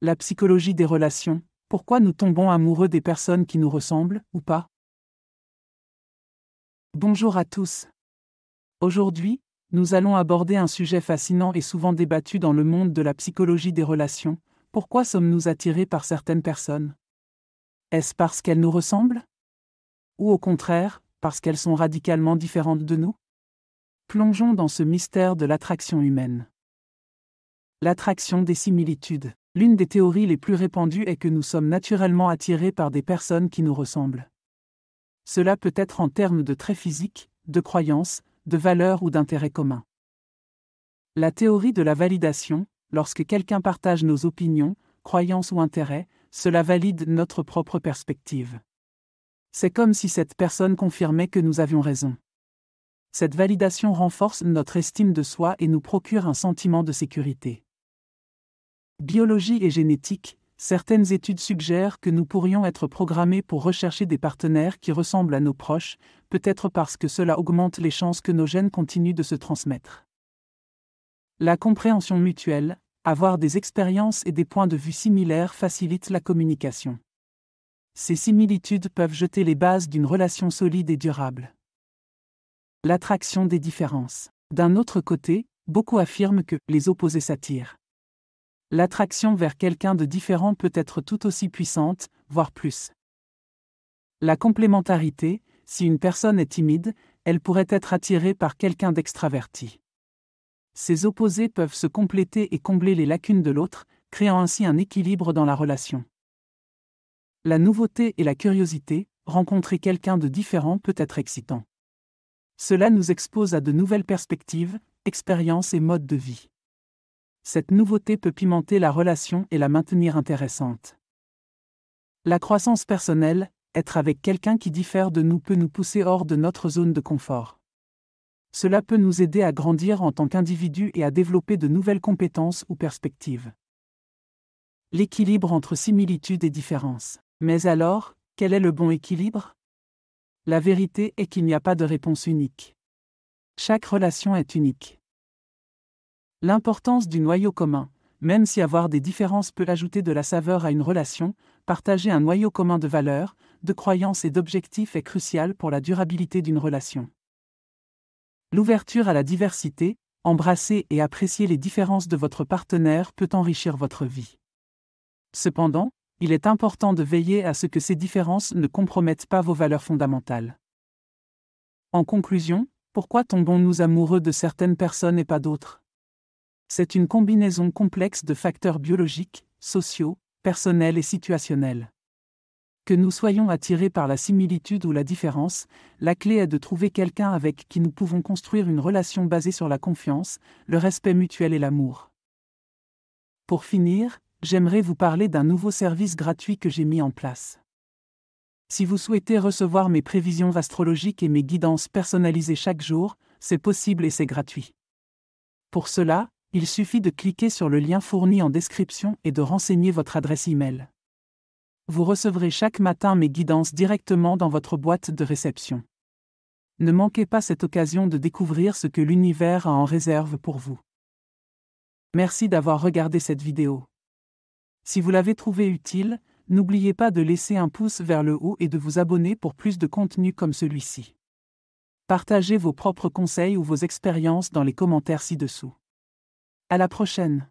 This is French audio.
La psychologie des relations, pourquoi nous tombons amoureux des personnes qui nous ressemblent, ou pas? Bonjour à tous. Aujourd'hui, nous allons aborder un sujet fascinant et souvent débattu dans le monde de la psychologie des relations. Pourquoi sommes-nous attirés par certaines personnes? Est-ce parce qu'elles nous ressemblent? Ou au contraire, parce qu'elles sont radicalement différentes de nous? Plongeons dans ce mystère de l'attraction humaine. L'attraction des similitudes. L'une des théories les plus répandues est que nous sommes naturellement attirés par des personnes qui nous ressemblent. Cela peut être en termes de traits physiques, de croyances, de valeurs ou d'intérêts communs. La théorie de la validation, lorsque quelqu'un partage nos opinions, croyances ou intérêts, cela valide notre propre perspective. C'est comme si cette personne confirmait que nous avions raison. Cette validation renforce notre estime de soi et nous procure un sentiment de sécurité. Biologie et génétique, certaines études suggèrent que nous pourrions être programmés pour rechercher des partenaires qui ressemblent à nos proches, peut-être parce que cela augmente les chances que nos gènes continuent de se transmettre. La compréhension mutuelle, avoir des expériences et des points de vue similaires facilite la communication. Ces similitudes peuvent jeter les bases d'une relation solide et durable. L'attraction des différences. D'un autre côté, beaucoup affirment que les opposés s'attirent. L'attraction vers quelqu'un de différent peut être tout aussi puissante, voire plus. La complémentarité, si une personne est timide, elle pourrait être attirée par quelqu'un d'extraverti. Ces opposés peuvent se compléter et combler les lacunes de l'autre, créant ainsi un équilibre dans la relation. La nouveauté et la curiosité, rencontrer quelqu'un de différent peut être excitant. Cela nous expose à de nouvelles perspectives, expériences et modes de vie. Cette nouveauté peut pimenter la relation et la maintenir intéressante. La croissance personnelle, être avec quelqu'un qui diffère de nous peut nous pousser hors de notre zone de confort. Cela peut nous aider à grandir en tant qu'individu et à développer de nouvelles compétences ou perspectives. L'équilibre entre similitude et différence. Mais alors, quel est le bon équilibre? La vérité est qu'il n'y a pas de réponse unique. Chaque relation est unique. L'importance du noyau commun. Même si avoir des différences peut ajouter de la saveur à une relation, partager un noyau commun de valeurs, de croyances et d'objectifs est crucial pour la durabilité d'une relation. L'ouverture à la diversité, embrasser et apprécier les différences de votre partenaire peut enrichir votre vie. Cependant, il est important de veiller à ce que ces différences ne compromettent pas vos valeurs fondamentales. En conclusion, pourquoi tombons-nous amoureux de certaines personnes et pas d'autres? C'est une combinaison complexe de facteurs biologiques, sociaux, personnels et situationnels. Que nous soyons attirés par la similitude ou la différence, la clé est de trouver quelqu'un avec qui nous pouvons construire une relation basée sur la confiance, le respect mutuel et l'amour. Pour finir, j'aimerais vous parler d'un nouveau service gratuit que j'ai mis en place. Si vous souhaitez recevoir mes prévisions astrologiques et mes guidances personnalisées chaque jour, c'est possible et c'est gratuit. Pour cela, il suffit de cliquer sur le lien fourni en description et de renseigner votre adresse e-mail. Vous recevrez chaque matin mes guidances directement dans votre boîte de réception. Ne manquez pas cette occasion de découvrir ce que l'univers a en réserve pour vous. Merci d'avoir regardé cette vidéo. Si vous l'avez trouvée utile, n'oubliez pas de laisser un pouce vers le haut et de vous abonner pour plus de contenu comme celui-ci. Partagez vos propres conseils ou vos expériences dans les commentaires ci-dessous. À la prochaine!